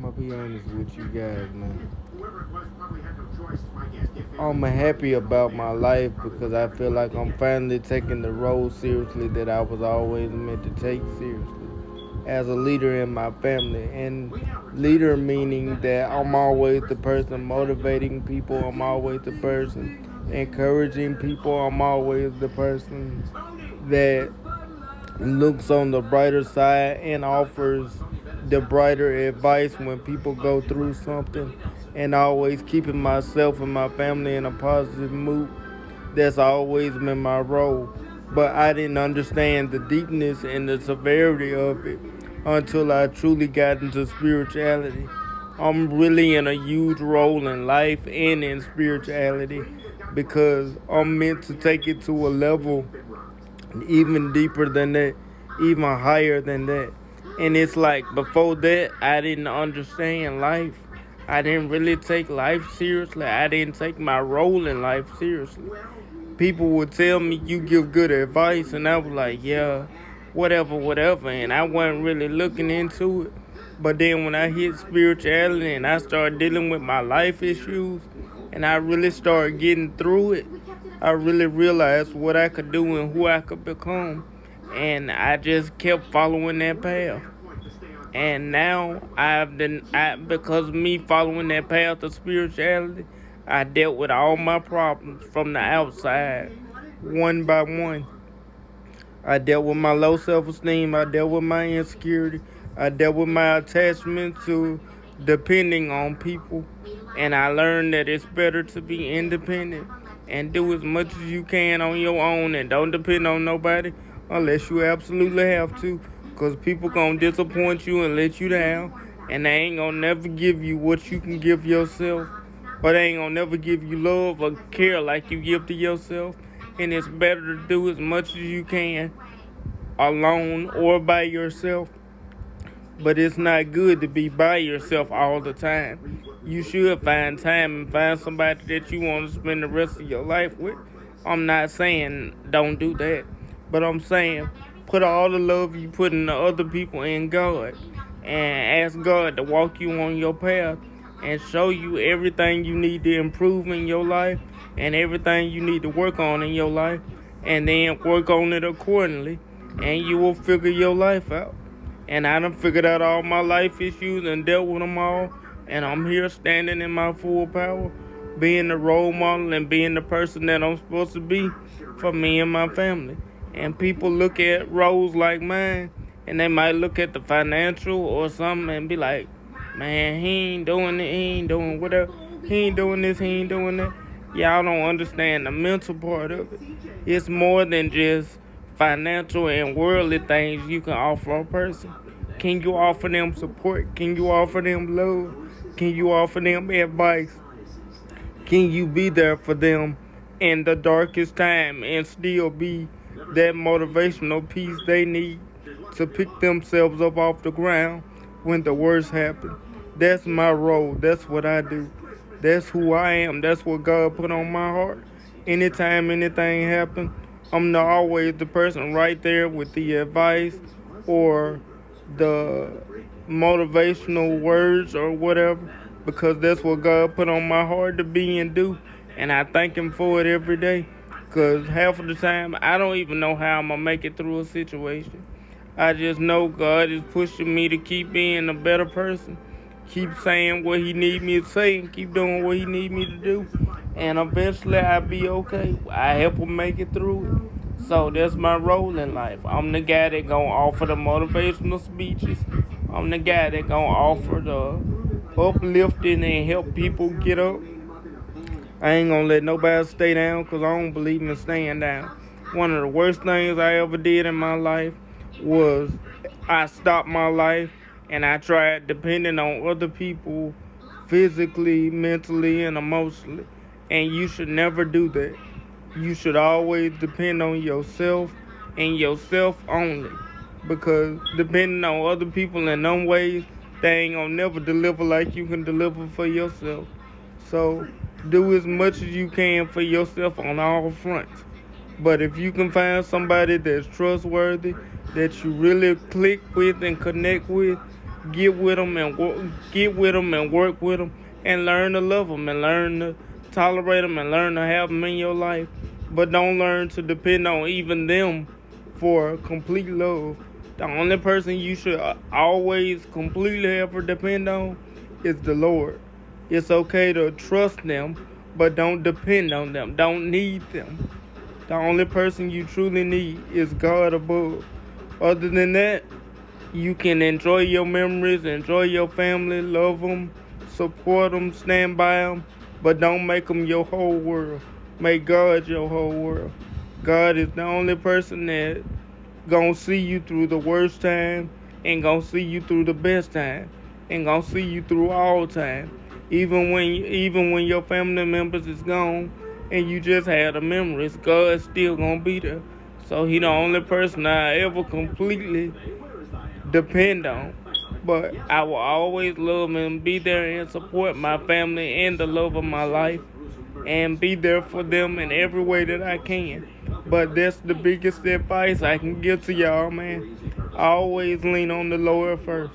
gonna be honest with you guys, man. I'm happy about my life because I feel like I'm finally taking the role seriously that I was always meant to take seriously as a leader in my family. And leader meaning that I'm always the person motivating people, I'm always the person encouraging people, I'm always the person that looks on the brighter side and offers the brighter advice when people go through something, and always keeping myself and my family in a positive mood. That's always been my role. But I didn't understand the deepness and the severity of it until I truly got into spirituality. I'm really in a huge role in life and in spirituality because I'm meant to take it to a level even deeper than that, even higher than that. And it's like before that, I didn't understand life. I didn't really take life seriously. I didn't take my role in life seriously. People would tell me you give good advice, and I was like, yeah, whatever, whatever. And I wasn't really looking into it. But then when I hit spirituality and I started dealing with my life issues, and I really started getting through it, I really realized what I could do and who I could become. And I just kept following that path. And now because of me following that path of spirituality, I dealt with all my problems from the outside, one by one. I dealt with my low self-esteem. I dealt with my insecurity. I dealt with my attachment to depending on people. And I learned that it's better to be independent and do as much as you can on your own and don't depend on nobody unless you absolutely have to. Because people going to disappoint you and let you down. And they ain't going to never give you what you can give yourself. Or they ain't going to never give you love or care like you give to yourself. And it's better to do as much as you can alone or by yourself. But it's not good to be by yourself all the time. You should find time and find somebody that you want to spend the rest of your life with. I'm not saying don't do that, but I'm saying put all the love you put into other people in God and ask God to walk you on your path and show you everything you need to improve in your life and everything you need to work on in your life, and then work on it accordingly, and you will figure your life out. And I done figured out all my life issues and dealt with them all. And I'm here standing in my full power, being the role model and being the person that I'm supposed to be for me and my family. And people look at roles like mine, and they might look at the financial or something and be like, man, he ain't doing it, he ain't doing whatever, he ain't doing this, he ain't doing that. Y'all don't understand the mental part of it. It's more than just financial and worldly things you can offer a person. Can you offer them support? Can you offer them love? Can you offer them advice? Can you be there for them in the darkest time and still be that motivational piece they need to pick themselves up off the ground when the worst happens? That's my role. That's what I do. That's who I am. That's what God put on my heart. Anytime anything happens, I'm not always the person right there with the advice or the motivational words or whatever, because that's what God put on my heart to be and do. And I thank Him for it every day, because half of the time I don't even know how I'm going to make it through a situation. I just know God is pushing me to keep being a better person, keep saying what He need me to say, and keep doing what He need me to do. And eventually I'll be okay. I help Him make it through it. So that's my role in life. I'm the guy that gonna offer the motivational speeches. I'm the guy that gonna offer the uplifting and help people get up. I ain't gonna let nobody stay down because I don't believe in staying down. One of the worst things I ever did in my life was I stopped my life and I tried depending on other people physically, mentally, and emotionally. And you should never do that. You should always depend on yourself and yourself only. Because depending on other people in them ways, they ain't gonna never deliver like you can deliver for yourself. So do as much as you can for yourself on all fronts. But if you can find somebody that's trustworthy, that you really click with and connect with, get with them and work with them and learn to love them and learn to tolerate them and learn to have them in your life. But don't learn to depend on even them for complete love. The only person you should always completely ever depend on is the Lord. It's okay to trust them, but don't depend on them. Don't need them. The only person you truly need is God above. Other than that, you can enjoy your memories, enjoy your family, love them, support them, stand by them, but don't make them your whole world. Make God your whole world. God is the only person that gonna see you through the worst time and gonna see you through the best time and gonna see you through all time. Even when your family members is gone and you just had the memories, God's still gonna be there. So he the only person I ever completely depend on. But I will always love and be there and support my family and the love of my life and be there for them in every way that I can. But that's the biggest advice I can give to y'all, man. Always lean on the Lord first.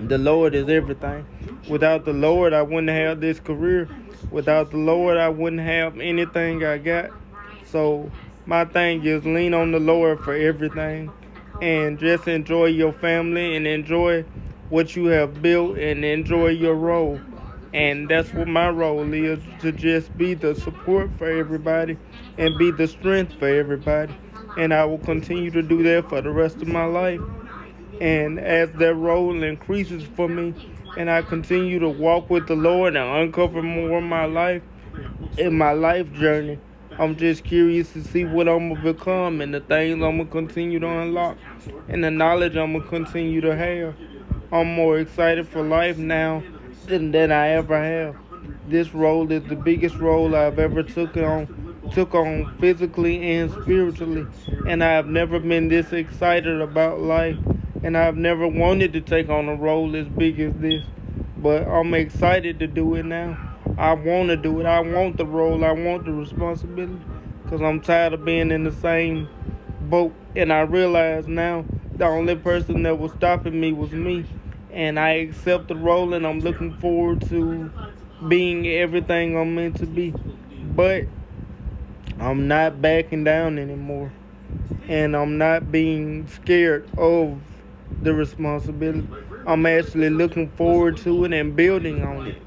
The Lord is everything. Without the Lord, I wouldn't have this career. Without the Lord, I wouldn't have anything I got. So my thing is lean on the Lord for everything and just enjoy your family and enjoy what you have built and enjoy your role. And that's what my role is, to just be the support for everybody and be the strength for everybody. And I will continue to do that for the rest of my life. And as that role increases for me and I continue to walk with the Lord and uncover more of my life in my life journey, I'm just curious to see what I'm going to become and the things I'm going to continue to unlock and the knowledge I'm going to continue to have. I'm more excited for life now than I ever have. This role is the biggest role I've ever took on physically and spiritually, and I have never been this excited about life, and I've never wanted to take on a role as big as this, but I'm excited to do it now. I want to do it. I want the role. I want the responsibility because I'm tired of being in the same boat, and I realize now the only person that was stopping me was me, and I accept the role, and I'm looking forward to being everything I'm meant to be. But I'm not backing down anymore, and I'm not being scared of the responsibility. I'm actually looking forward to it and building on it.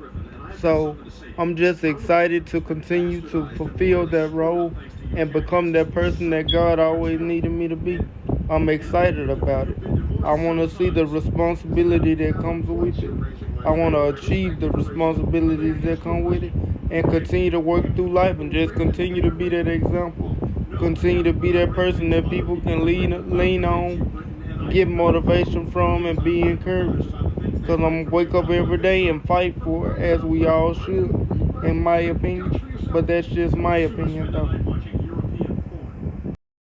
So I'm just excited to continue to fulfill that role and become that person that God always needed me to be. I'm excited about it. I want to see the responsibility that comes with it. I want to achieve the responsibilities that come with it and continue to work through life and just continue to be that example. Continue to be that person that people can lean on, get motivation from, and be encouraged. Because I'm going to wake up every day and fight for it, as we all should, in my opinion. But that's just my opinion, though.